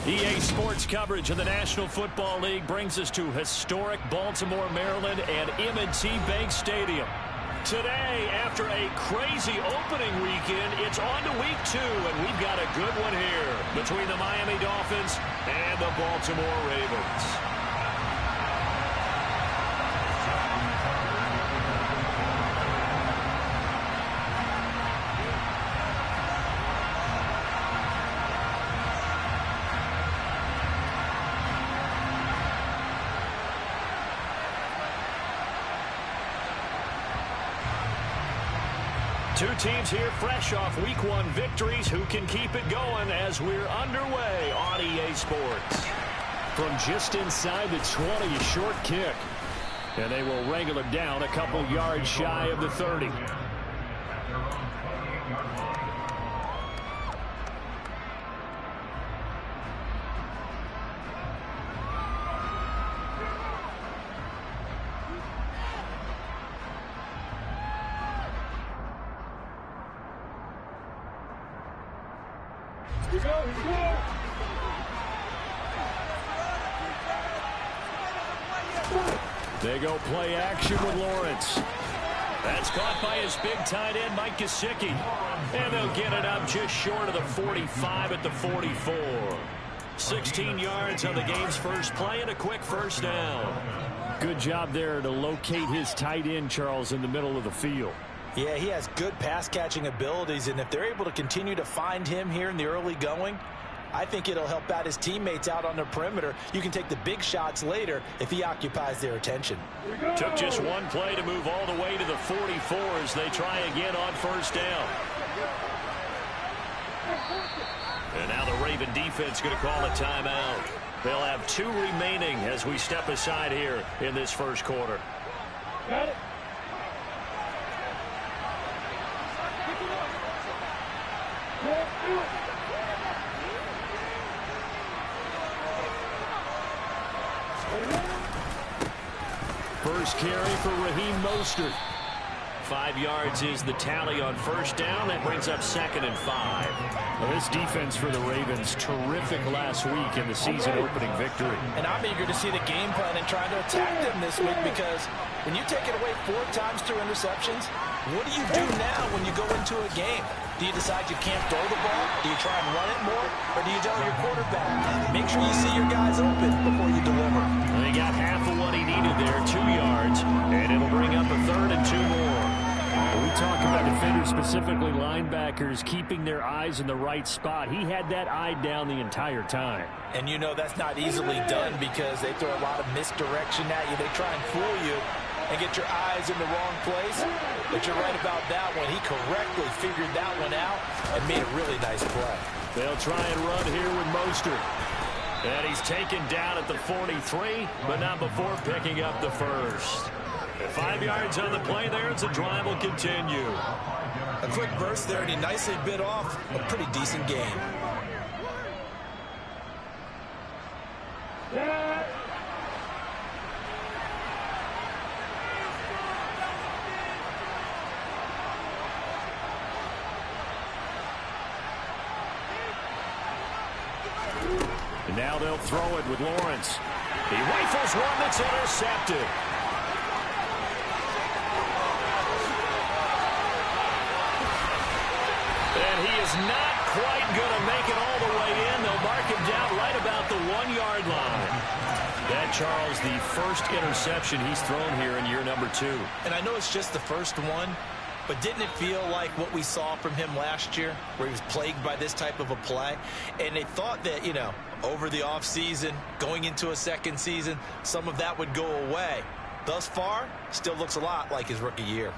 EA Sports coverage of the National Football League brings us to historic Baltimore, Maryland and M&T Bank Stadium. Today, after a crazy opening weekend, it's on to week 2, and we've got a good one here between the Miami Dolphins and the Baltimore Ravens. Two teams here fresh off Week 1 victories who can keep it going as we're underway on EA Sports. From just inside the 20, a short kick. And they will wrangle it down a couple yards shy of the 30. They go play action with Lawrence. That's caught by his big tight end, Mike Gesicki. And they'll get it up just short of the 45 at the 44. 16 yards on the game's first play and a quick first down. Good job there to locate his tight end, Charles, in the middle of the field. Yeah, he has good pass-catching abilities, and if they're able to continue to find him here in the early going, I think it'll help out his teammates out on the perimeter. You can take the big shots later if he occupies their attention. Took just one play to move all the way to the 44 as they try again on first down. And now the Raven defense going to call a timeout. They'll have 2 remaining as we step aside here in this first quarter. Got it. First carry for Raheem Mostert. 5 yards is the tally on first down. That brings up 2nd and 5. Well, this defense for the Ravens, terrific last week in the season-opening victory. And I'm eager to see the game plan and trying to attack them this week, because when you take it away 4 times through interceptions, what do you do now when you go into a game? Do you decide you can't throw the ball? Do you try and run it more? Or do you tell your quarterback, make sure you see your guys open before you deliver? Well, he got half of what he needed there, 2 yards, and it'll bring up a 3rd and 2 more. We talk about defenders, specifically linebackers, keeping their eyes in the right spot. He had that eye down the entire time. And you know that's not easily done because they throw a lot of misdirection at you. They try and fool you and get your eyes in the wrong place. But you're right about that one. He correctly figured that one out and made a really nice play. They'll try and run here with Mostert. And he's taken down at the 43, but not before picking up the first. 5 yards on the play there as the drive will continue. A quick burst there, and he nicely bit off a pretty decent game. And now they'll throw it with Lawrence. He rifles one that's intercepted. And he is not quite going to make it all the way in. They'll mark him down right about the 1-yard line. That, Charles, the first interception he's thrown here in year number 2. And I know it's just the first one, but didn't it feel like what we saw from him last year, where he was plagued by this type of a play? And they thought that, you know, over the offseason, going into a second season, some of that would go away. Thus far, still looks a lot like his rookie year.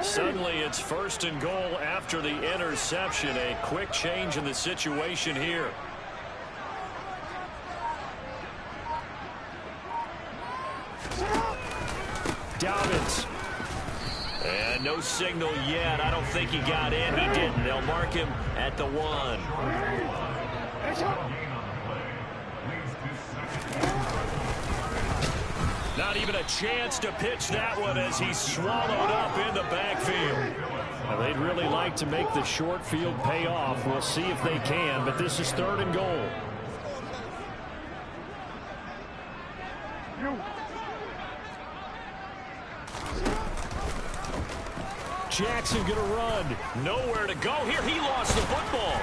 Suddenly, it's 1st and goal after the interception. A quick change in the situation here. Dobbins. And no signal yet. I don't think he got in. He didn't. They'll mark him at the 1. Not even a chance to pitch that one as he's swallowed up in the backfield. Well, they'd really like to make the short field pay off. We'll see if they can, but this is 3rd and goal. Jackson going to run. Nowhere to go here. He lost the football.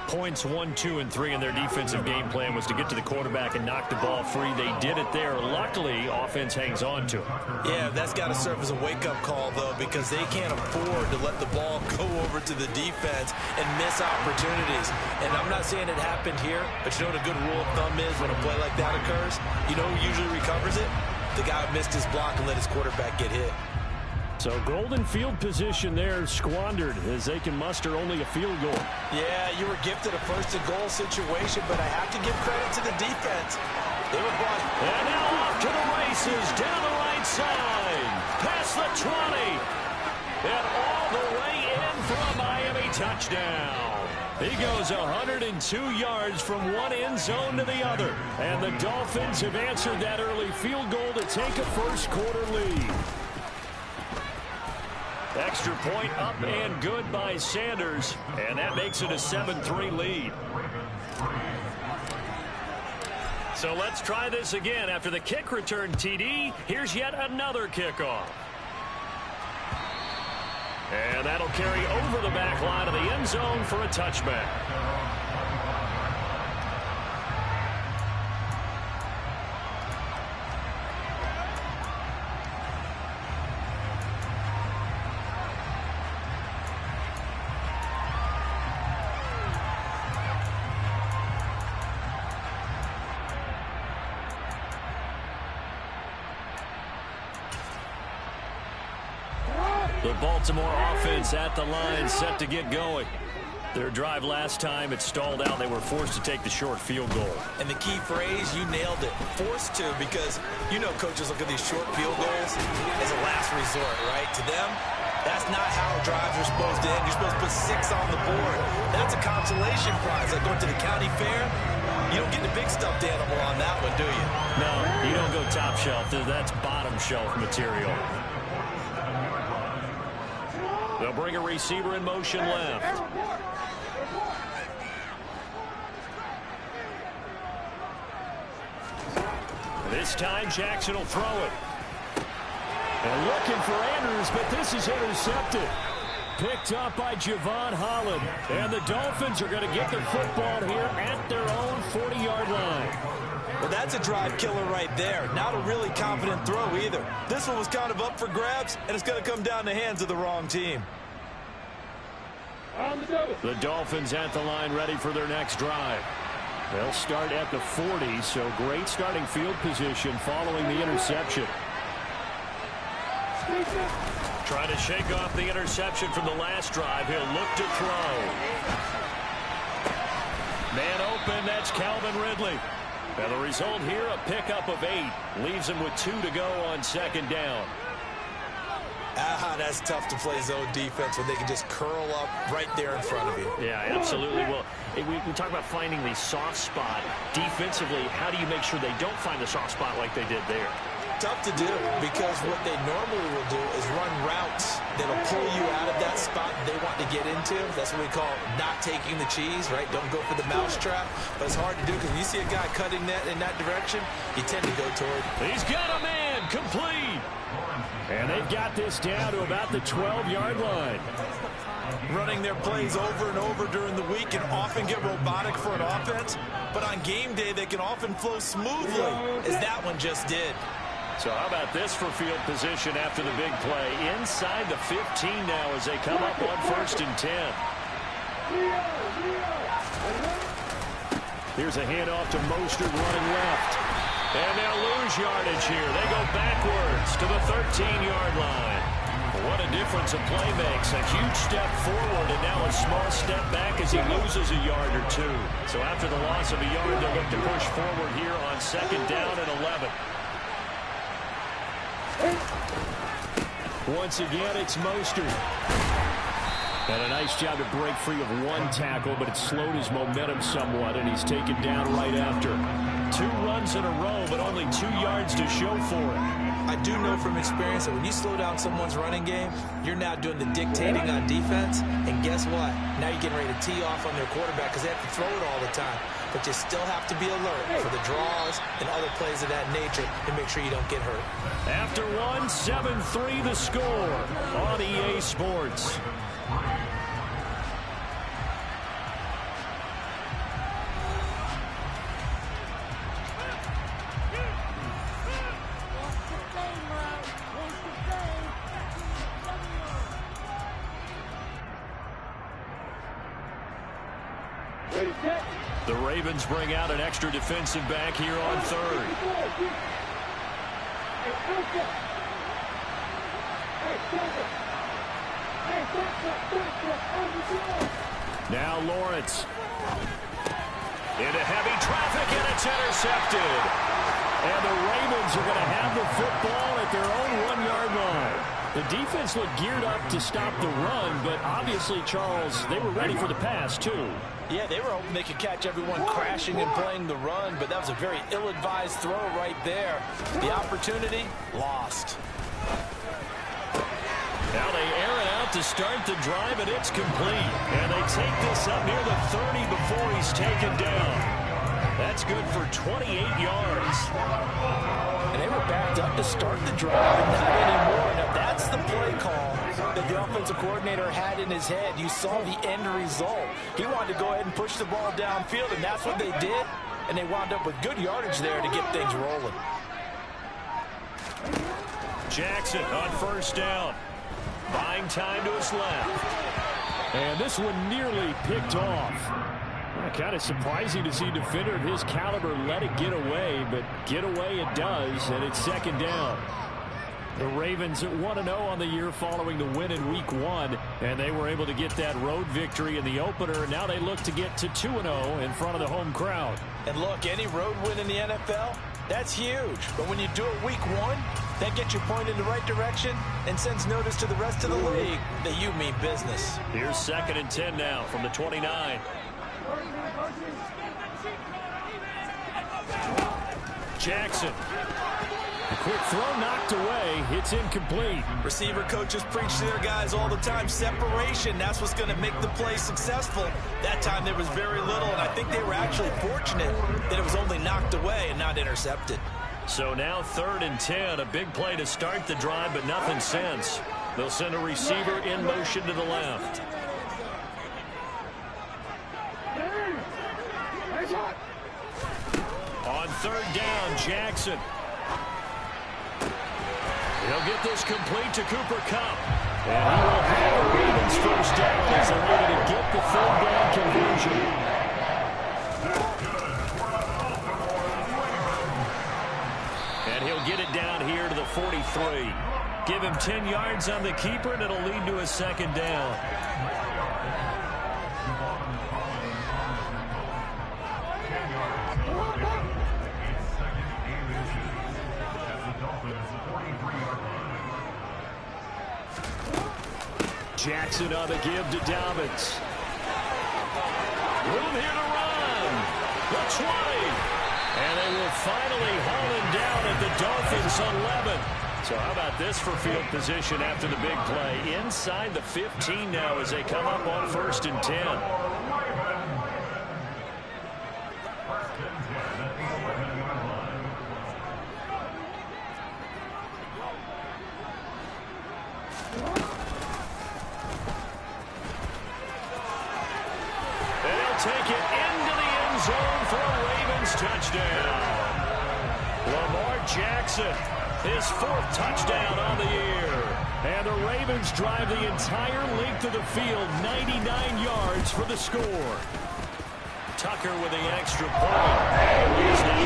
Points 1, 2, and 3 in their defensive game plan was to get to the quarterback and knock the ball free. They did it there. Luckily, offense hangs on to it. Yeah, that's got to serve as a wake-up call, though, because they can't afford to let the ball go over to the defense and miss opportunities. And I'm not saying it happened here, but you know what a good rule of thumb is when a play like that occurs? You know who usually recovers it? The guy who missed his block and let his quarterback get hit. So golden field position there squandered as they can muster only a field goal. Yeah, you were gifted a 1st and goal situation, but I have to give credit to the defense. They were brought. And now off to the races down the right side. Past the 20. And all the way in for a Miami touchdown. He goes 102 yards from one end zone to the other. And the Dolphins have answered that early field goal to take a first quarter lead. Extra point up and good by Sanders, and that makes it a 7-3 lead. So let's try this again. After the kick return TD, here's yet another kickoff. And that'll carry over the back line of the end zone for a touchback. The Baltimore offense at the line, set to get going. Their drive last time, it stalled out. They were forced to take the short field goal. And the key phrase, you nailed it. Forced to, because you know coaches look at these short field goals as a last resort, right? To them, that's not how drives are supposed to end. You're supposed to put 6 on the board. That's a consolation prize. Like going to the county fair, you don't get the big stuffed animal on that one, do you? No, you don't go top shelf. That's bottom shelf material. They'll bring a receiver in motion left. This time Jackson will throw it. And looking for Andrews, but this is intercepted. Picked up by Javon Holland. And the Dolphins are going to get the football here at their own 40-yard line. Well, that's a drive killer right there. Not a really confident throw either. This one was kind of up for grabs, and it's going to come down the hands of the wrong team. The Dolphins at the line ready for their next drive. They'll start at the 40, so great starting field position following the interception. Try to shake off the interception from the last drive. He'll look to throw. Man open, that's Calvin Ridley. And the result here, a pickup of 8. Leaves him with 2 to go on second down. That's tough to play zone defense when they can just curl up right there in front of you. Yeah, absolutely. Well, we talk about finding the soft spot. Defensively, how do you make sure they don't find the soft spot like they did there? Tough to do, because what they normally will do is run routes that'll pull you out of that spot they want to get into. That's what we call not taking the cheese, right? Don't go for the mousetrap. But it's hard to do because when you see a guy cutting that in that direction, you tend to go toward. He's got a man complete. And they've got this down to about the 12-yard line. Running their plays over and over during the week can often get robotic for an offense, but on game day they can often flow smoothly, as that one just did. So how about this for field position after the big play? Inside the 15 now as they come up on 1st and 10. Here's a handoff to Mostert running left. And they'll lose yardage here. They go backwards to the 13-yard line. What a difference a play makes. A huge step forward and now a small step back as he loses a yard or 2. So after the loss of a yard, they'll look to push forward here on 2nd down and 11. Once again, it's Mostert. And a nice job to break free of one tackle, but it slowed his momentum somewhat, and he's taken down right after. 2 runs in a row, but only 2 yards to show for it. I do know from experience that when you slow down someone's running game, you're now doing the dictating on defense. And guess what? Now you're getting ready to tee off on their quarterback because they have to throw it all the time. But you still have to be alert for the draws and other plays of that nature to make sure you don't get hurt. After 1, 7-3 the score on EA Sports. The Ravens bring out an extra defensive back here on 3rd. Now Lawrence. Into heavy traffic, and it's intercepted. And the Ravens are going to have the football at their own 1-yard line. The defense looked geared up to stop the run, but obviously, Charles, they were ready for the pass, too. Yeah, they were hoping they could catch everyone crashing and playing the run, but that was a very ill-advised throw right there. The opportunity, lost. Now they air it out to start the drive, and it's complete. And they take this up near the 30 before he's taken down. That's good for 28 yards. And they were backed up to start the drive, but not anymore. Now that's the play call that the offensive coordinator had in his head. You saw the end result. He wanted to go ahead and push the ball downfield, and that's what they did. And they wound up with good yardage there to get things rolling. Jackson on 1st down. Buying time to his left. And this one nearly picked off. Kind of surprising to see a defender of his caliber let it get away, but get away it does, and it's 2nd down. The Ravens at 1-0 on the year following the win in Week 1, and they were able to get that road victory in the opener. Now they look to get to 2-0 in front of the home crowd. And look, any road win in the NFL, that's huge. But when you do it Week 1, that gets you pointed in the right direction and sends notice to the rest of the league that you mean business. Here's 2nd and 10 now from the 29. Jackson. A quick throw knocked away. It's incomplete. Receiver coaches preach to their guys all the time. Separation, that's what's going to make the play successful. That time there was very little, and I think they were actually fortunate that it was only knocked away and not intercepted. So now 3rd and 10. A big play to start the drive, but nothing since. They'll send a receiver in motion to the left. On 3rd down, Jackson. He'll get this complete to Cooper Kupp. And he will have the Ravens 1st down as they're able to get the 3rd down conversion. And he'll get it down here to the 43. Give him 10 yards on the keeper, and it'll lead to a 2nd down. Jackson on the give to Dobbins. Room here to run. The 20. And they will finally haul him down at the Dolphins 11. So how about this for field position after the big play? Inside the 15 now as they come up on 1st and 10. Take it into the end zone for a Ravens touchdown. Lamar Jackson, his 4th touchdown on the year. And the Ravens drive the entire length of the field, 99 yards for the score. Tucker with the extra point. It's now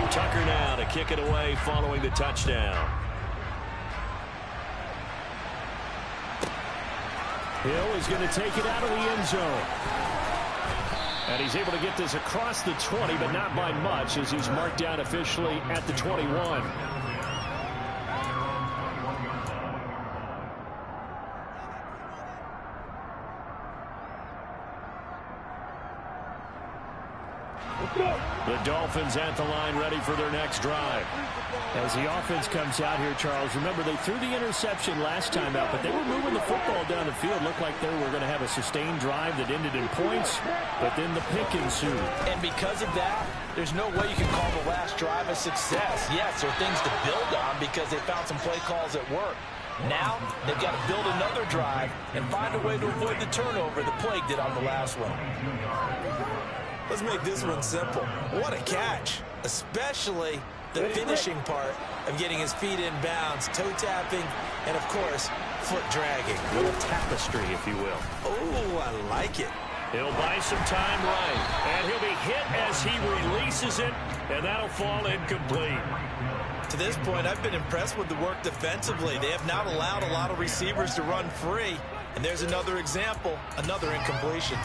10-7. Tucker now to kick it away following the touchdown. Hill is going to take it out of the end zone. And he's able to get this across the 20, but not by much as he's marked down officially at the 21. The Dolphins at the line ready for their next drive. As the offense comes out here, Charles, remember they threw the interception last time out, but they were moving the football down the field. Looked like they were going to have a sustained drive that ended in points, but then the pick ensued. And because of that, there's no way you can call the last drive a success. Yes, there are things to build on because they found some play calls that work. Now, they've got to build another drive and find a way to avoid the turnover that plagued it on the last one. Let's make this one simple. What a catch, especially the finishing part of getting his feet in bounds, toe tapping, and, of course, foot dragging. A little tapestry, if you will. Oh, I like it. He'll buy some time right, and he'll be hit as he releases it, and that'll fall incomplete. To this point, I've been impressed with the work defensively. They have not allowed a lot of receivers to run free, and there's another example, another incompletion.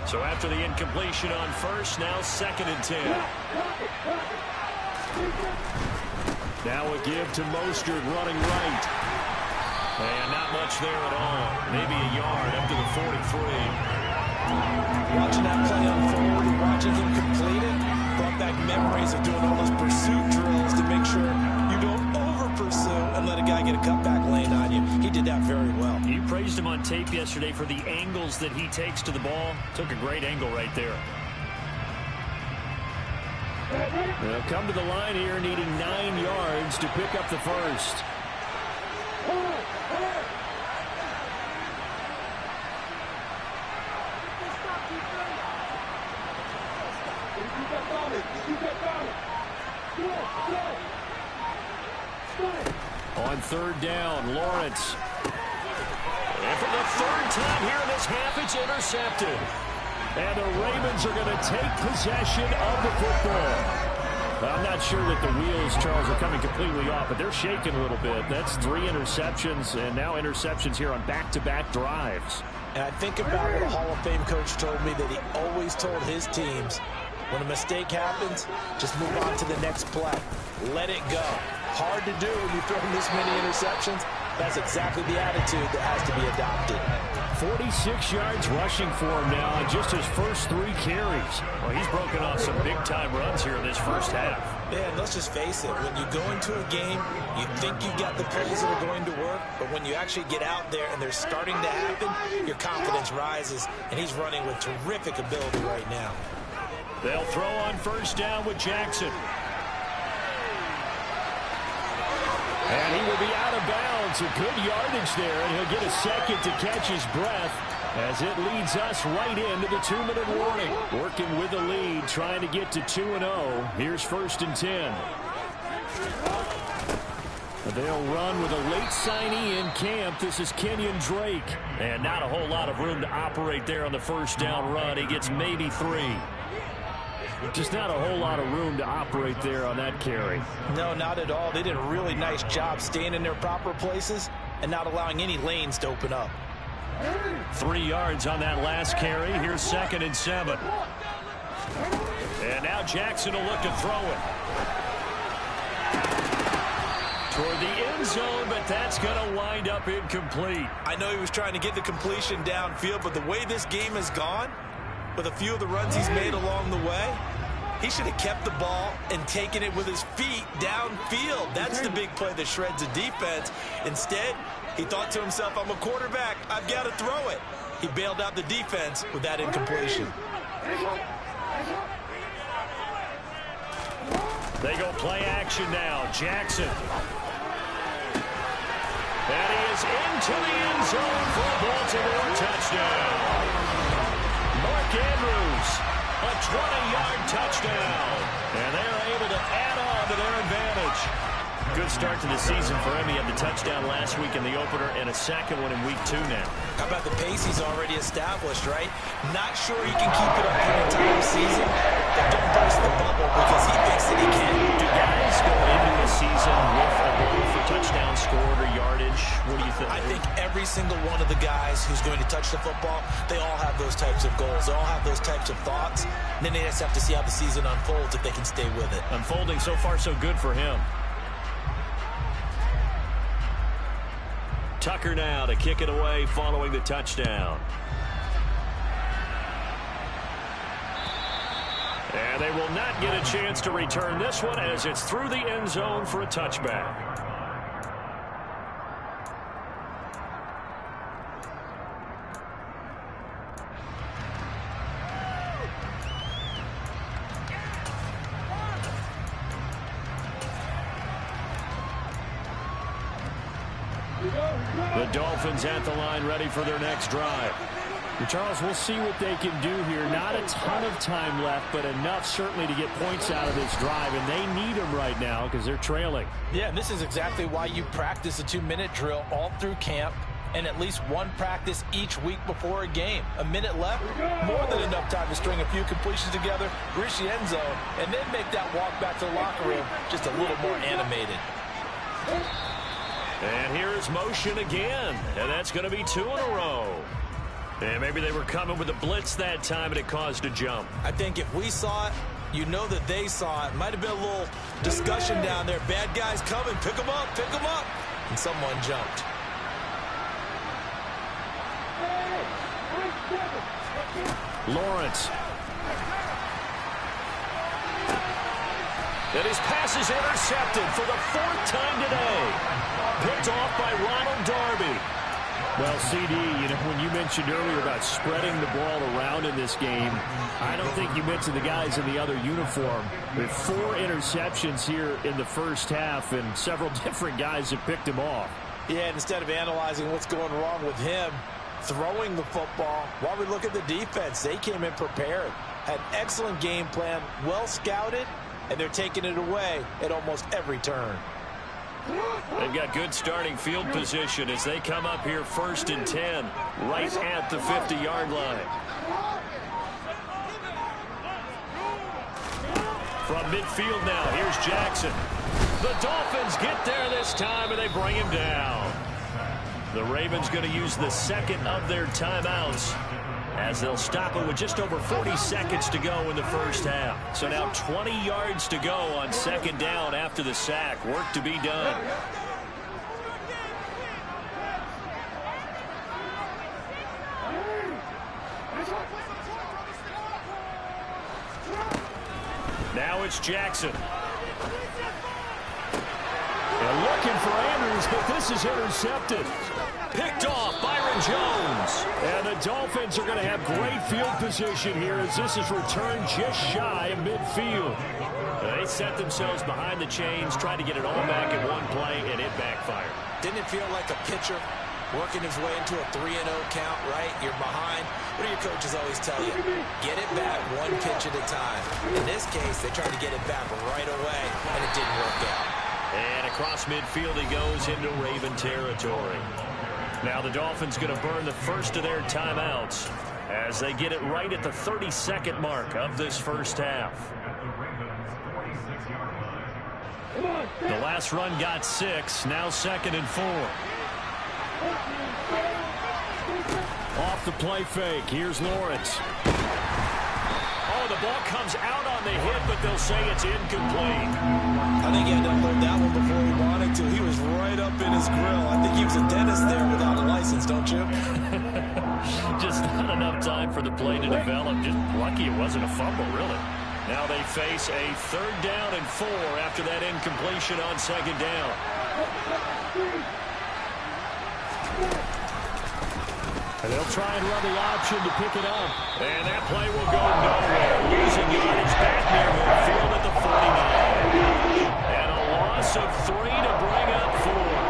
So after the incompletion on first, now 2nd and 10. Now a give to Mostert running right. And not much there at all. Maybe a yard up to the 43. Watching that play unfold and watching him complete it brought back memories of doing all those pursuit drills to make sure you don't over-pursue and let a guy get a cutback lane on you. He did that very well. You praised him on tape yesterday for the angles that he takes to the ball. Took a great angle right there. They'll come to the line here needing 9 yards to pick up the first. On 3rd down, Lawrence. And for the 3rd time here in this half, it's intercepted. And the Ravens are going to take possession of the football. I'm not sure that the wheels, Charles, are coming completely off, but they're shaking a little bit. That's 3 interceptions, and now interceptions here on back-to-back drives. And I think about what a Hall of Fame coach told me that he always told his teams, when a mistake happens, just move on to the next play. Let it go. Hard to do when you throw this many interceptions. That's exactly the attitude that has to be adopted. 46 yards rushing for him now on just his first 3 carries. Well, he's broken off some big-time runs here in this first half. Man, let's just face it. When you go into a game, you think you got the plays that are going to work, but when you actually get out there and they're starting to happen, your confidence rises, and he's running with terrific ability right now. They'll throw on 1st down with Jackson. And he will be out of bounds. A good yardage there, and he'll get a second to catch his breath as it leads us right into the 2-minute warning. Working with the lead, trying to get to 2-0. Here's 1st and 10. They'll run with a late signee in camp. This is Kenyon Drake. And not a whole lot of room to operate there on the 1st down run. He gets maybe 3. Just not a whole lot of room to operate there on that carry. No, not at all. They did a really nice job staying in their proper places and not allowing any lanes to open up. 3 yards on that last carry. Here's 2nd and 7. And now Jackson will look to throw it. Toward the end zone, but that's going to wind up incomplete. I know he was trying to get the completion downfield, but the way this game has gone, with a few of the runs he's made along the way, he should have kept the ball and taken it with his feet downfield. That's the big play that shreds a defense. Instead, he thought to himself, I'm a quarterback, I've got to throw it. He bailed out the defense with that incompletion. They go play action now. Jackson. And he is into the end zone for a Baltimore touchdown. Mark Andrews, a 20-yard touchdown. And they're able to add on to their advantage. Good start to the season for him. He had the touchdown last week in the opener and a second one in week 2 now. How about the pace he's already established, right? Not sure he can keep it up the entire season, but don't burst the bubble because he thinks that he can. Do guys go into a season with a goal for touchdown scored or yardage? What do you think? I think every single one of the guys who's going to touch the football, they all have those types of goals. They all have those types of thoughts. And then they just have to see how the season unfolds if they can stay with it. Unfolding so far so good for him. Tucker now to kick it away following the touchdown. And they will not get a chance to return this one as it's through the end zone for a touchback. The Dolphins at the line ready for their next drive. Charles, we'll see what they can do here. Not a ton of time left, but enough certainly to get points out of this drive, and they need them right now because they're trailing. Yeah, and this is exactly why you practice a 2-minute drill all through camp and at least one practice each week before a game. A minute left, more than enough time to string a few completions together, reach the end zone, and then make that walk back to the locker room just a little more animated. And here's motion again, and that's going to be 2 in a row. And maybe they were coming with a blitz that time, and it caused a jump. I think if we saw it, you know that they saw it. Might have been a little discussion down there. Bad guys coming. Pick them up. Pick them up. And someone jumped. Lawrence. And his pass is intercepted for the 4th time today. Picked off by Ronald Darby. Well, CD, when you mentioned earlier about spreading the ball around in this game, I don't think you mentioned the guys in the other uniform. With 4 interceptions here in the first half, and several different guys have picked him off. Yeah, and instead of analyzing what's going wrong with him, throwing the football, while we look at the defense, they came in prepared. Had excellent game plan, well scouted, and they're taking it away at almost every turn. They've got good starting field position as they come up here 1st and 10, right at the 50-yard line. From midfield now, here's Jackson. The Dolphins get there this time, and they bring him down. The Ravens going to use the 2nd of their timeouts as they'll stop it with just over 40 seconds to go in the first half. So now 20 yards to go on 2nd down after the sack. Work to be done. Now it's Jackson. And looking for Andrews, but this is intercepted. Picked off Byron Jones. And the Dolphins are going to have great field position here as this is returned just shy of midfield. They set themselves behind the chains, tried to get it all back in one play, and it backfired. Didn't it feel like a pitcher working his way into a 3-0 count, right? You're behind. What do your coaches always tell you? Get it back one pitch at a time. In this case, they tried to get it back right away, and it didn't work out. And across midfield he goes into Raven territory. Now the Dolphins going to burn the first of their timeouts as they get it right at the 32nd mark of this first half. The last run got 6, now 2nd and 4. Off the play fake, here's Lawrence. Oh, the ball comes out on the hit, but they'll say it's incomplete. I think he had to unload that one before he wanted to. He was right up in his grill. I think he was a dentist there without a license, don't you? Just not enough time for the play to develop. Just lucky it wasn't a fumble, really. Now they face a 3rd down and 4 after that incompletion on 2nd down. And they'll try and run the option to pick it up. And that play will go nowhere. Losing yardage back near midfield at the 49. And a loss of 3 to bring up 4.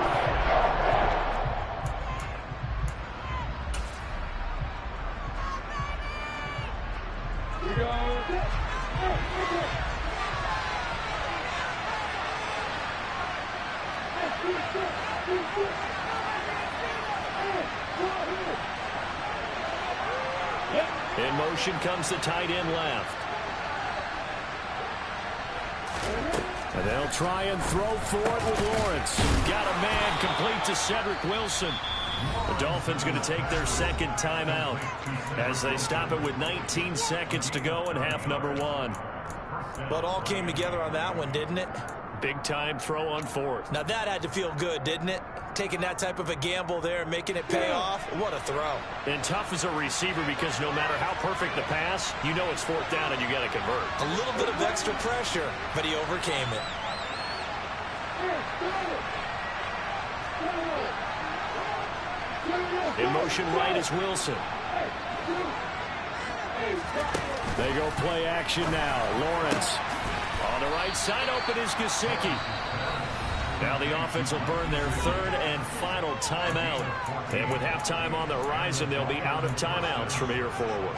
In motion comes the tight end left. And they'll try and throw for it with Lawrence. Got a man complete to Cedric Wilson. The Dolphins going to take their 2nd timeout as they stop it with 19 seconds to go in half number 1. But all came together on that one, didn't it? Big-time throw on fourth. Now that had to feel good, didn't it? Taking that type of a gamble there and making it pay off. What a throw. And tough as a receiver because no matter how perfect the pass, you know it's fourth down and you got to convert. A little bit of extra pressure, but he overcame it. In motion right is Wilson. They go play action now. Lawrence. On the right side, open is Gesicki. Now the offense will burn their third and final timeout. And with halftime on the horizon, they'll be out of timeouts from here forward.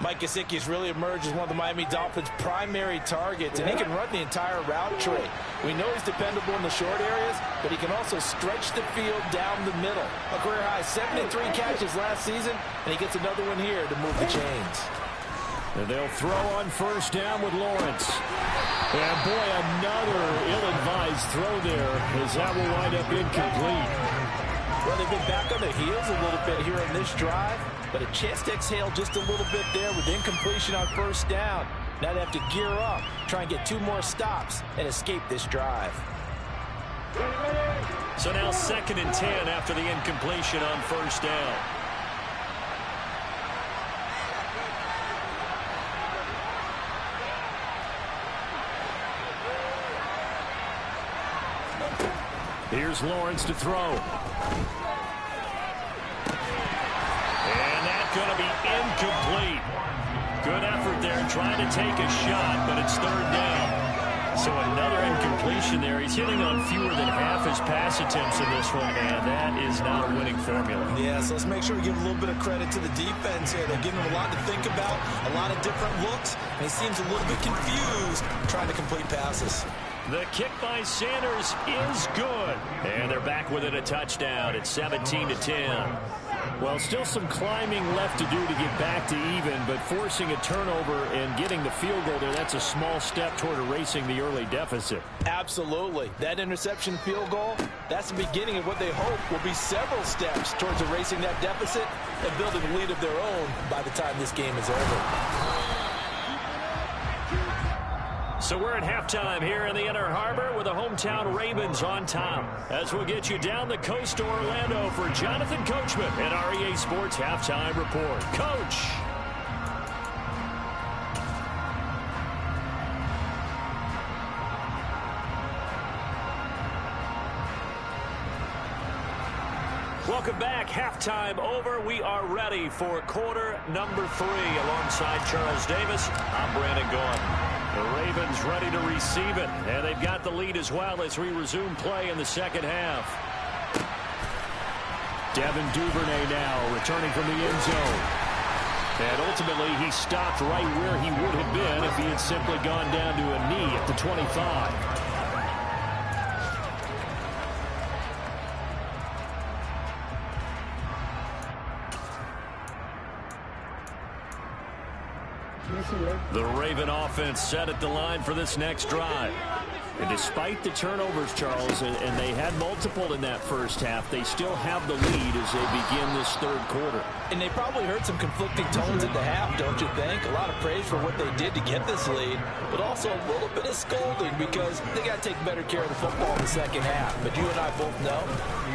Mike Gesicki has really emerged as one of the Miami Dolphins' primary targets, and he can run the entire route tree. We know he's dependable in the short areas, but he can also stretch the field down the middle. A career-high 73 catches last season, and he gets another one here to move the chains. And they'll throw on first down with Lawrence. And boy, another ill-advised throw there, as that will wind up incomplete. Well, they've been back on their heels a little bit here in this drive, but a chance to exhale just a little bit there with incompletion on first down. Now they have to gear up, try and get 2 more stops, and escape this drive. So now 2nd and 10 after the incompletion on first down. Here's Lawrence to throw. And that's going to be incomplete. Good effort there trying to take a shot, but it's third down. So another incompletion there. He's hitting on fewer than half his pass attempts in this one, and that is not a winning formula. Yeah, so let's make sure we give a little bit of credit to the defense here. They're giving him a lot to think about, a lot of different looks, and he seems a little bit confused trying to complete passes. The kick by Sanders is good. And they're back within a touchdown. It's 17-10. Well, still some climbing left to do to get back to even, but forcing a turnover and getting the field goal there, that's a small step toward erasing the early deficit. Absolutely. That interception field goal, that's the beginning of what they hope will be several steps towards erasing that deficit and building a lead of their own by the time this game is over. So we're at halftime here in the Inner Harbor with the hometown Ravens on top. As we'll get you down the coast to Orlando for Jonathan Coachman and REA Sports Halftime Report. Coach. Welcome back. Halftime over. We are ready for quarter number 3. Alongside Charles Davis, I'm Brandon Gaudin. The Ravens ready to receive it, and they've got the lead as well as we resume play in the second half. Devin Duvernay now returning from the end zone. And ultimately, he stopped right where he would have been if he had simply gone down to a knee at the 25. The Raven offense set at the line for this next drive. And despite the turnovers, Charles, and they had multiple in that first half, they still have the lead as they begin this third quarter. And they probably heard some conflicting tones at the half, don't you think? A lot of praise for what they did to get this lead, but also a little bit of scolding because they got to take better care of the football in the second half. But you and I both know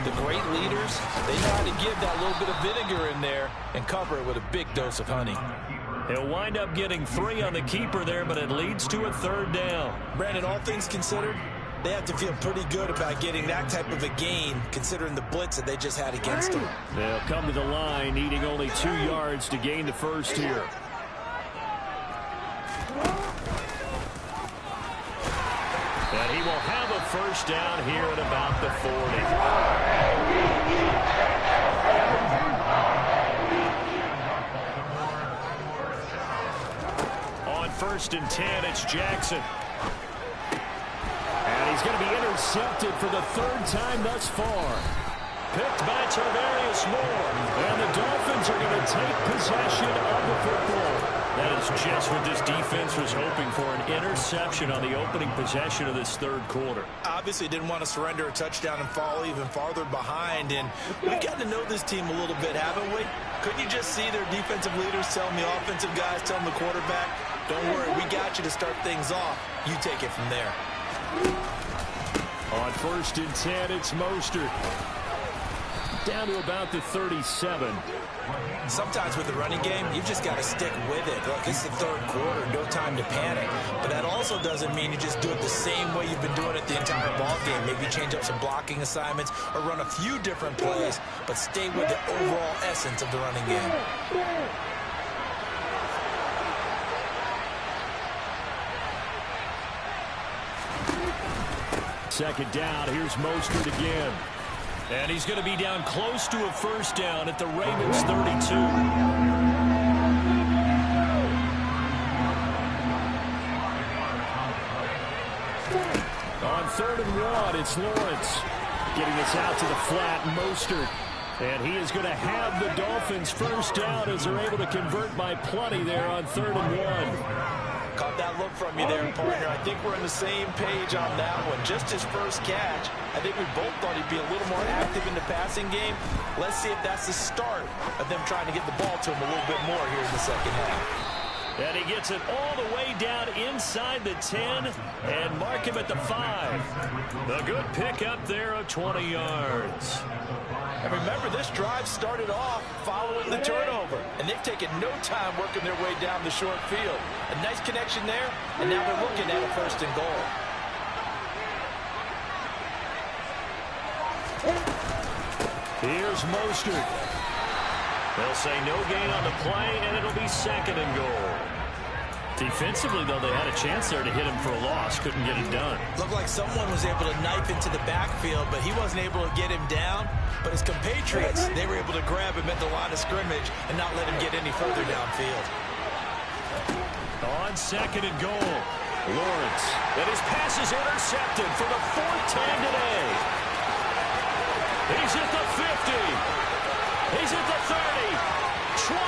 the great leaders, they know how to give that little bit of vinegar in there and cover it with a big dose of honey. He'll wind up getting 3 on the keeper there, but it leads to a third down. Brandon, all things considered, they have to feel pretty good about getting that type of a gain, considering the blitz that they just had against them. They'll come to the line, needing only 2 yards to gain the first here. And he will have a first down here at about the 40. On 1st and 10, it's Jackson. And he's going to be intercepted for the 3rd time thus far. Picked by Tarvarius Moore. And the Dolphins are going to take possession of the football. That is just what this defense was hoping for, an interception on the opening possession of this 3rd quarter. Obviously didn't want to surrender a touchdown and fall even farther behind. And we've got to know this team a little bit, haven't we? Couldn't you just see their defensive leaders telling the offensive guys, telling the quarterback, don't worry, we got you to start things off. You take it from there. On 1st and 10, it's Mostert. Down to about the 37. Sometimes with the running game, you've just got to stick with it. Look, it's the third quarter, no time to panic. But that also doesn't mean you just do it the same way you've been doing it the entire ball game. Maybe change up some blocking assignments or run a few different plays, but stay with the overall essence of the running game. Second down, here's Mostert again. And he's going to be down close to a first down at the Ravens 32. On 3rd and 1, it's Lawrence. Getting this out to the flat, Mostert. And he is going to have the Dolphins first down as they're able to convert by plenty there on 3rd and 1. Caught that look from you there, partner. I think we're on the same page on that one. Just his first catch. I think we both thought he'd be a little more active in the passing game. Let's see if that's the start of them trying to get the ball to him a little bit more here in the second half. And he gets it all the way down inside the 10 and mark him at the 5. A good pickup there of 20 yards. And remember, this drive started off following the turnover, and they've taken no time working their way down the short field. A nice connection there, and now they're looking at a 1st and goal. Here's Mostert. They'll say no gain on the play, and it'll be 2nd and goal. Defensively, though, they had a chance there to hit him for a loss. Couldn't get it done. Looked like someone was able to knife into the backfield, but he wasn't able to get him down. But his compatriots, they were able to grab him at the line of scrimmage and not let him get any further downfield. On 2nd and goal, Lawrence. And his pass is intercepted for the 4th time today. He's at the 50. He's at the 30. 20.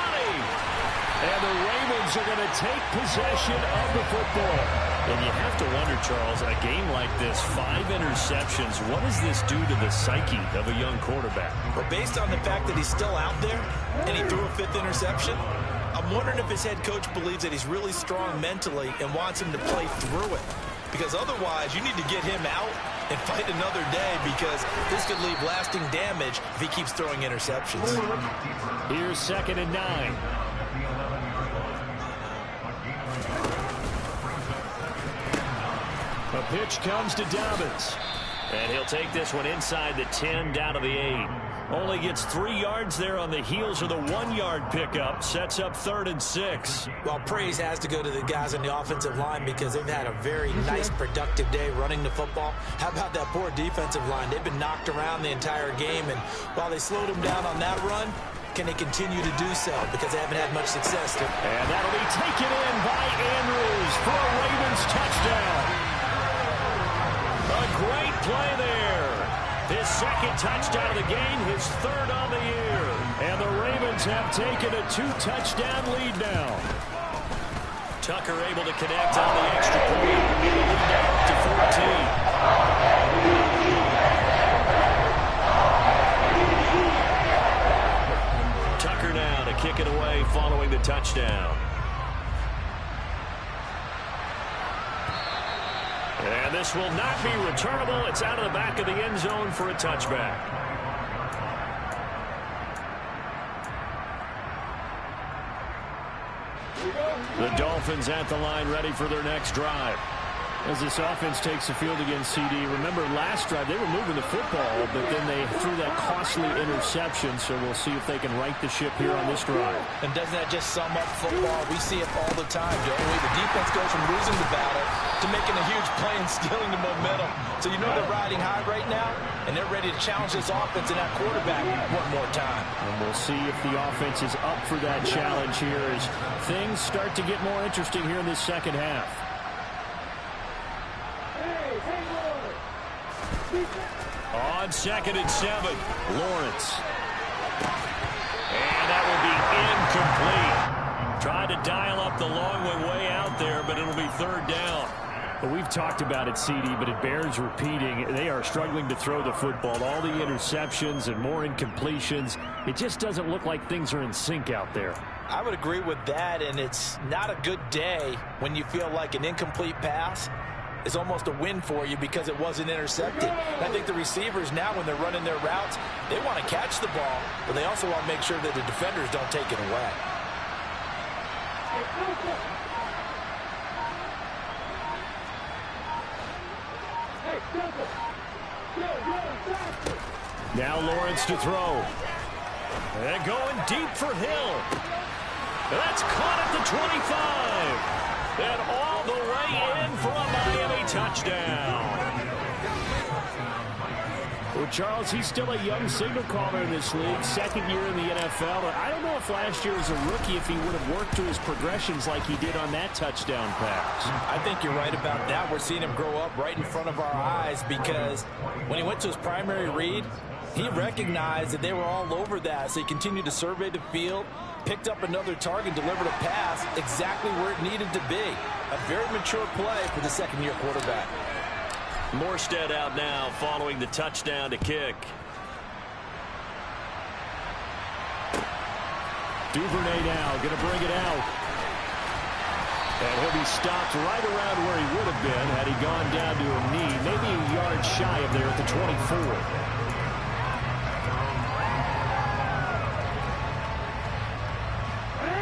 And the Ravens are going to take possession of the football. And you have to wonder, Charles, a game like this, 5 interceptions, what does this do to the psyche of a young quarterback? Well, based on the fact that he's still out there and he threw a 5th interception, I'm wondering if his head coach believes that he's really strong mentally and wants him to play through it. Because otherwise, you need to get him out and fight another day, because this could leave lasting damage if he keeps throwing interceptions. Here's 2nd and 9. A pitch comes to Dobbins. And he'll take this one inside the 10, down to the 8. Only gets 3 yards there on the heels of the 1-yard pickup. Sets up 3rd and 6. Well, praise has to go to the guys on the offensive line, because they've had a very nice, productive day running the football. How about that poor defensive line? They've been knocked around the entire game, and while they slowed them down on that run, can they continue to do so? Because they haven't had much success. And that'll be taken in by Andrews for a Ravens touchdown. A great play there. His 2nd touchdown of the game, his 3rd on the year. And the Ravens have taken a 2-touchdown lead now. Tucker able to connect on the extra point. Down up to 14. Tucker now to kick it away following the touchdown. And this will not be returnable. It's out of the back of the end zone for a touchback. The Dolphins at the line, ready for their next drive. As this offense takes the field against CD, remember last drive they were moving the football, but then they threw that costly interception, so we'll see if they can right the ship here on this drive. And doesn't that just sum up football? We see it all the time, Joey. The defense goes from losing the battle to making a huge play and stealing the momentum. So you know they're riding high right now, and they're ready to challenge this offense and that quarterback one more time. And we'll see if the offense is up for that challenge here as things start to get more interesting here in this second half. On 2nd and 7, Lawrence. And that will be incomplete. Tried to dial up the long way out there, but it'll be 3rd down. Well, we've talked about it, CD, but it bears repeating. They are struggling to throw the football. All the interceptions and more incompletions. It just doesn't look like things are in sync out there. I would agree with that, and it's not a good day when you feel like an incomplete pass is almost a win for you because it wasn't intercepted. And I think the receivers now, when they're running their routes, they want to catch the ball, but they also want to make sure that the defenders don't take it away. Now Lawrence to throw. And going deep for Hill. That's caught at the 25. And all the way in for a Miami touchdown. Well, Charles, he's still a young signal caller in this league, second year in the NFL. I don't know if last year as a rookie, if he would have worked through his progressions like he did on that touchdown pass. I think you're right about that. We're seeing him grow up right in front of our eyes because when he went to his primary read, he recognized that they were all over that, so he continued to survey the field, picked up another target, delivered a pass exactly where it needed to be. A very mature play for the second-year quarterback. Morstead out now following the touchdown to kick. Duvernay now going to bring it out. And he'll be stopped right around where he would have been had he gone down to a knee, maybe a yard shy of there at the 24.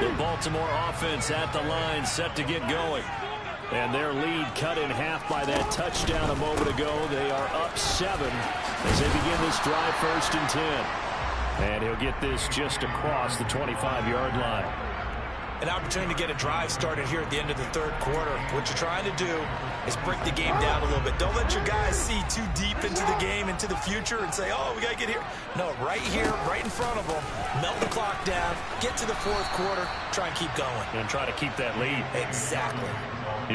The Baltimore offense at the line, set to get going. And their lead cut in half by that touchdown a moment ago. They are up 7 as they begin this drive, 1st and 10. And he'll get this just across the 25-yard line. An opportunity to get a drive started here at the end of the third quarter. What you're trying to do is break the game down a little bit. Don't let your guys see too deep into the game, into the future, and say, oh, we got to get here. No, right here, right in front of them. Melt the clock down, get to the fourth quarter, try and keep going. And try to keep that lead. Exactly.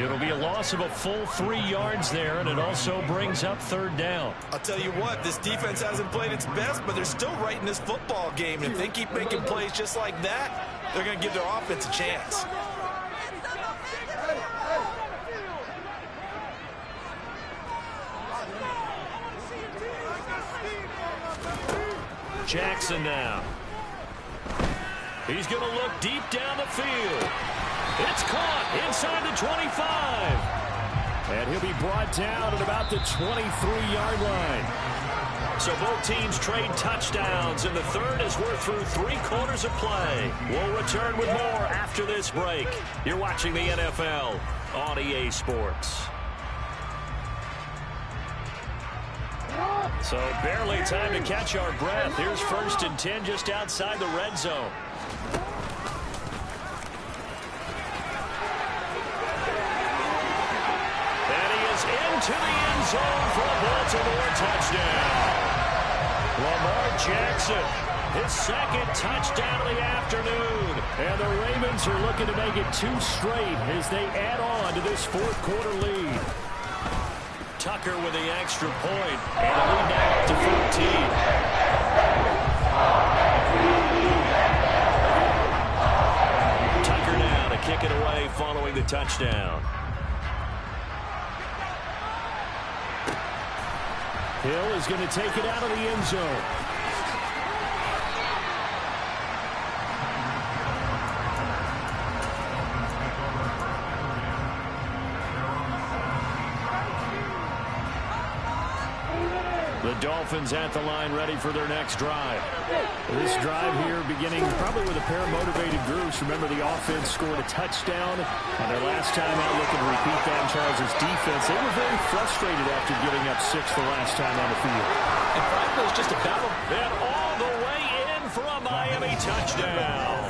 It'll be a loss of a full 3 yards there, and it also brings up 3rd down. I'll tell you what, this defense hasn't played its best, but they're still right in this football game. And if they keep making plays just like that, they're going to give their offense a chance. Jackson now. He's going to look deep down the field. It's caught inside the 25. And he'll be brought down at about the 23-yard line. So both teams trade touchdowns in the third as we're through 3 quarters of play. We'll return with more after this break. You're watching the NFL on EA Sports. So barely time to catch our breath. Here's 1st and 10 just outside the red zone. To the end zone for a Baltimore touchdown. Lamar Jackson, his 2nd touchdown of the afternoon. And the Ravens are looking to make it 2 straight as they add on to this 4th quarter lead. Tucker with the extra point. And a lead now up to 14. Tucker now to kick it away following the touchdown. Hill is going to take it out of the end zone. The Dolphins at the line ready for their next drive. This drive here beginning probably with a pair of motivated groups. Remember, the offense scored a touchdown on their last time out, looking to repeat that in Charles' defense. They were very frustrated after giving up 6 the last time on the field. And frankly, it's just a battle. And all the way in for a Miami touchdown.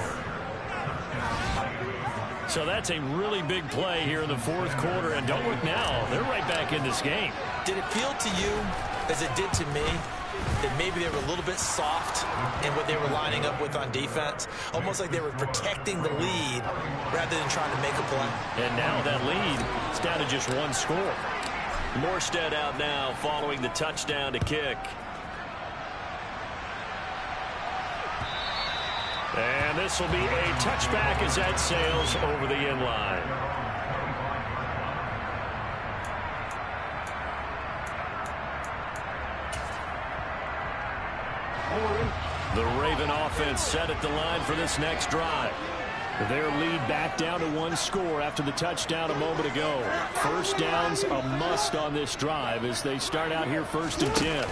So that's a really big play here in the 4th quarter. And don't look now, they're right back in this game. Did it feel to you, as it did to me, that maybe they were a little bit soft in what they were lining up with on defense? Almost like they were protecting the lead rather than trying to make a play. And now that lead is down to just 1 score. Morstead out now following the touchdown to kick. And this will be a touchback as that sails over the end line. The Raven offense set at the line for this next drive. Their lead back down to one score after the touchdown a moment ago. First down's a must on this drive as they start out here 1st and 10.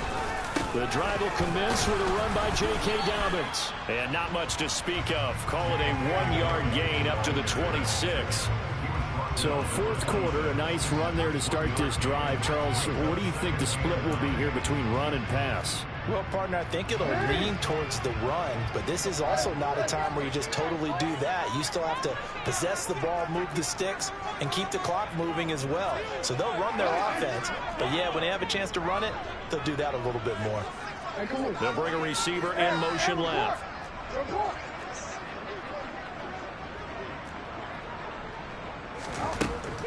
The drive will commence with a run by J.K. Dobbins. And not much to speak of. Call it a 1-yard gain up to the 26. So 4th quarter, a nice run there to start this drive. Charles, what do you think the split will be here between run and pass? Well, partner, I think it'll lean towards the run, but this is also not a time where you just totally do that. You still have to possess the ball, move the sticks, and keep the clock moving as well. So they'll run their offense, but yeah, when they have a chance to run it, they'll do that a little bit more. They'll bring a receiver in motion left.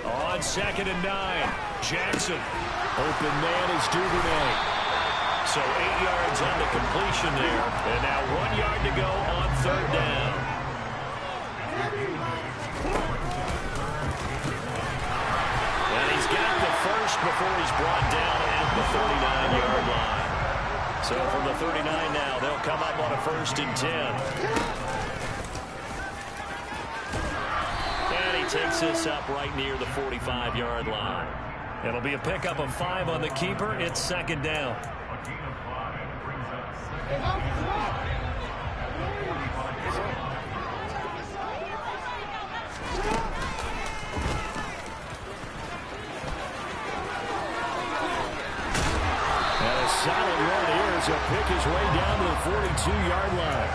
On 2nd and 9, Jackson. Open man is Duvernay. So 8 yards on the completion there. And now 1 yard to go on 3rd down. And he's got the first before he's brought down at the 39-yard line. So from the 39 now, they'll come up on a 1st and 10. And he takes this up right near the 45-yard line. It'll be a pickup of 5 on the keeper. It's 2nd down. Solid run here as he'll pick his way down to the 42-yard line.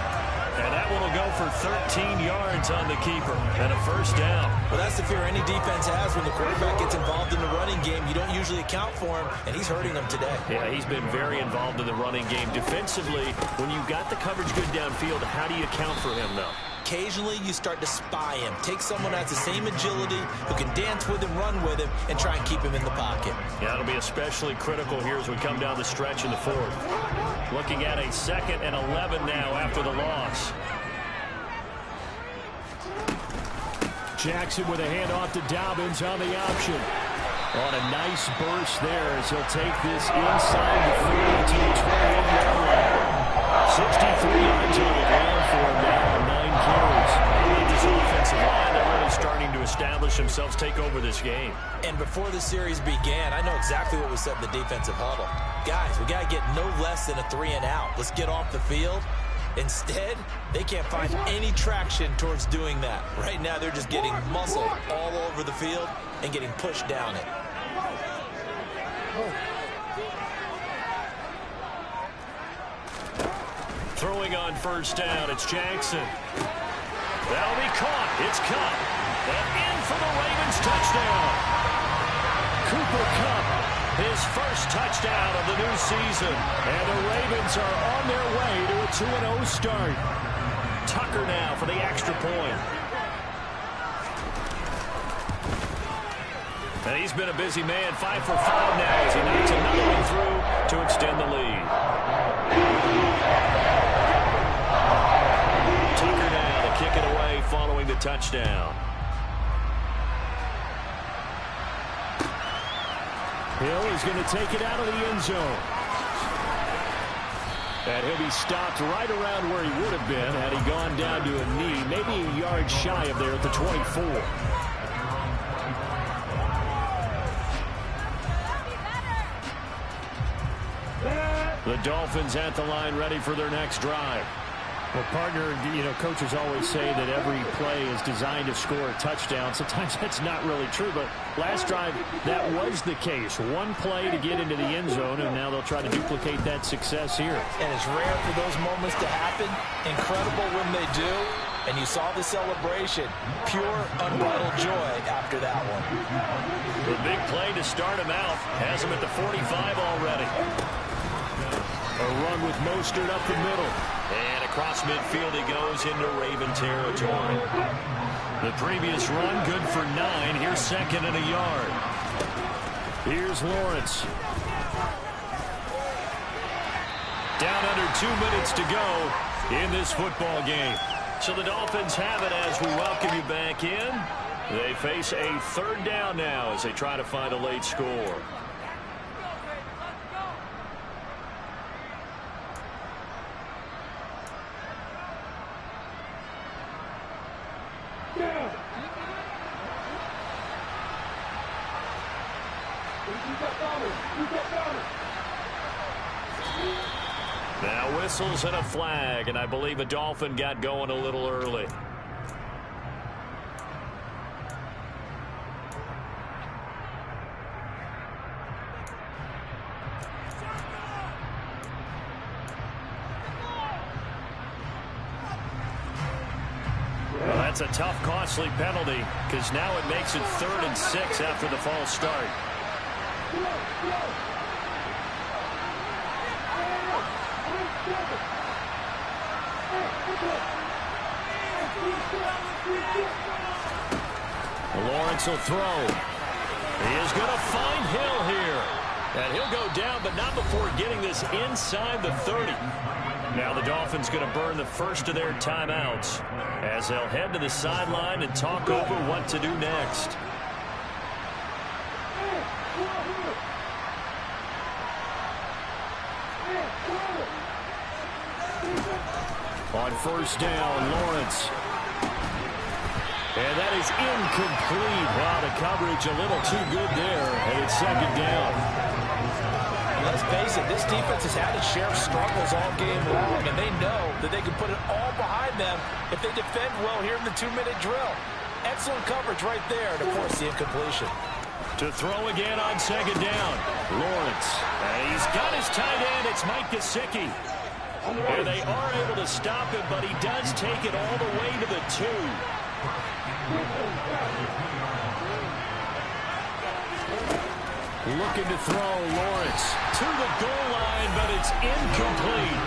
And that one will go for 13 yards on the keeper and a 1st down. Well, that's the fear any defense has when the quarterback gets involved in the running game. You don't usually account for him, and he's hurting them today. Yeah, he's been very involved in the running game. Defensively, when you've got the coverage good downfield, how do you account for him, though? Occasionally, you start to spy him. Take someone who has the same agility, who can dance with him, run with him, and try and keep him in the pocket. Yeah, it'll be especially critical here as we come down the stretch in the 4th. Looking at a 2nd and 11 now after the loss. Jackson with a handoff to Dobbins on the option. On a nice burst there as he'll take this inside the 30 to the 28-yard line. 63 yards on the ground for him now, 9 carries. This offensive line, they're really starting to establish themselves, take over this game. And before the series began, I know exactly what was said in the defensive huddle. Guys, we got to get no less than a 3-and-out. Let's get off the field. Instead, they can't find any traction towards doing that. Right now, they're just getting muscled all over the field and getting pushed down it. Throwing on 1st down, it's Jackson. That'll be caught. It's Kupp. And in for the Ravens touchdown. Cooper Kupp, his first touchdown of the new season. And the Ravens are on their way to a 2-0 start. Tucker now for the extra point. And he's been a busy man, 5 for 5 now as he knocks another one through to extend the lead. Tucker now to kick it away following the touchdown. Hill is going to take it out of the end zone. And he'll be stopped right around where he would have been had he gone down to a knee, maybe a yard shy of there at the 24. The Dolphins at the line ready for their next drive. Well, partner, coaches always say that every play is designed to score a touchdown. Sometimes that's not really true, but last drive, that was the case. One play to get into the end zone, and now they'll try to duplicate that success here. And it's rare for those moments to happen. Incredible when they do. And you saw the celebration. Pure, unbridled joy after that one. The big play to start him out. Has him at the 45 already. A run with Mostert up the middle. And across midfield he goes into Raven territory. The previous run good for 9. Here's 2nd and a yard. Here's Lawrence. Down under 2 minutes to go in this football game. So the Dolphins have it as we welcome you back in. They face a 3rd down now as they try to find a late score. Now whistles and a flag, and I believe a Dolphin got going a little early. Well, that's a tough, costly penalty, because now it makes it 3rd and 6 after the false start. Lawrence will throw. He is going to find Hill here. And he'll go down, but not before getting this inside the 30. Now the Dolphins going to burn the first of their timeouts as they'll head to the sideline and talk over what to do next. On first down, Lawrence. And that is incomplete. Wow, the coverage a little too good there, and it's 2nd down. Let's face it, this defense has had its share of struggles all game long, and they know that they can put it all behind them if they defend well here in the 2-minute drill. Excellent coverage right there to force the incompletion. To throw again on 2nd down, Lawrence. And he's got his tight end. It's Mike Gesicki. And they are able to stop him, but he does take it all the way to the 2. Looking to throw, Lawrence to the goal line, but it's incomplete.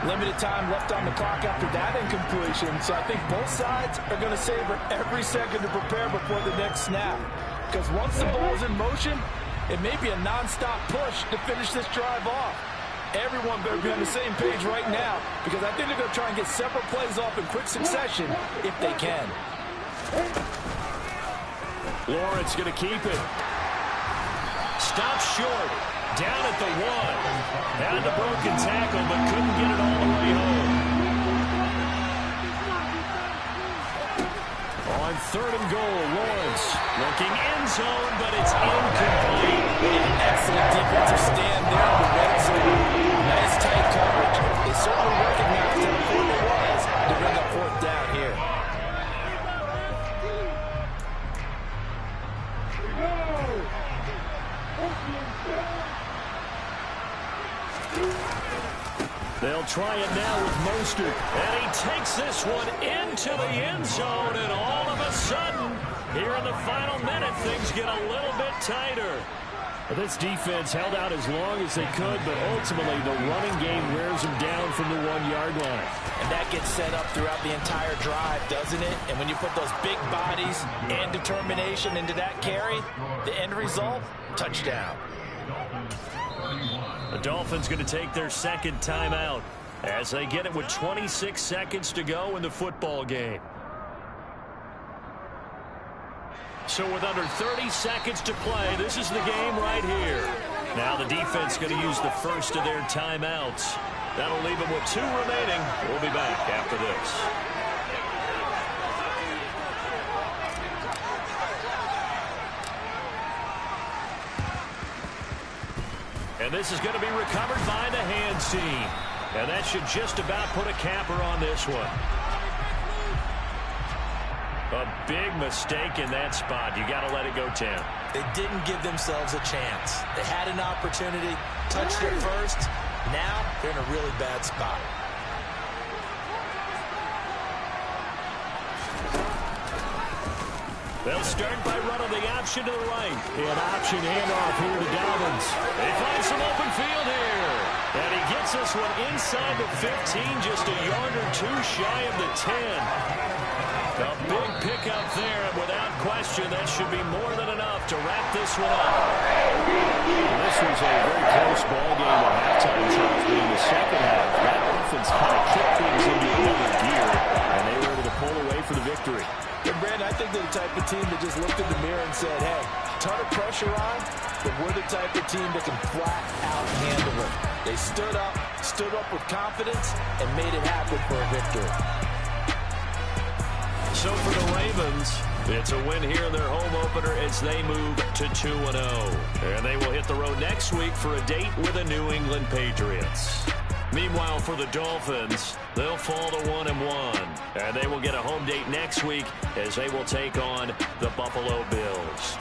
Limited time left on the clock after that incompletion, so I think both sides are going to savor every second to prepare before the next snap. Because once the ball is in motion, it may be a non-stop push to finish this drive off. Everyone better be on the same page right now, because I think they're going to try and get several plays off in quick succession if they can. Lawrence going to keep it. Stops short. Down at the 1. Had the broken tackle, but couldn't get it all the way home. On 3rd and goal, Lawrence looking end zone, but it's incomplete. An excellent defensive stand there on the red zone. Nice tight coverage. They certainly recognized how important it was to bring up 4th down here. They'll try it now with Mostert. And he takes this one into the end zone. And all of a sudden, here in the final minute, things get a little bit tighter. Well, this defense held out as long as they could, but ultimately the running game wears them down from the 1-yard line. And that gets set up throughout the entire drive, doesn't it? And when you put those big bodies and determination into that carry, the end result, touchdown. The Dolphins going to take their 2nd timeout as they get it with 26 seconds to go in the football game. So with under 30 seconds to play, this is the game right here. Now the defense going to use the first of their timeouts. That'll leave them with 2 remaining. We'll be back after this. And this is going to be recovered by the hands team. And that should just about put a capper on this one. A big mistake in that spot. You got to let it go, Tim. They didn't give themselves a chance. They had an opportunity, touched it first. Now they're in a really bad spot. They'll start by running the option to the right. An option handoff here to Dolphins. They find some open field here. And he gets this one inside the 15, just a yard or 2 shy of the 10. A big pickup there, and without question, that should be more than enough to wrap this one up. This was a very close ball game at halftime, Charles, but in the second half, that offense kind of kicked things into another gear, and they were able to pull away for the victory. And Brandon, I think they're the type of team that just looked in the mirror and said, hey, ton of pressure on, but we're the type of team that can flat out handle it. They stood up with confidence, and made it happen for a victory. So for the Ravens, Ravens, it's a win here in their home opener as they move to 2-0. And they will hit the road next week for a date with the New England Patriots. Meanwhile, for the Dolphins, they'll fall to 1-1. And they will get a home date next week as they will take on the Buffalo Bills.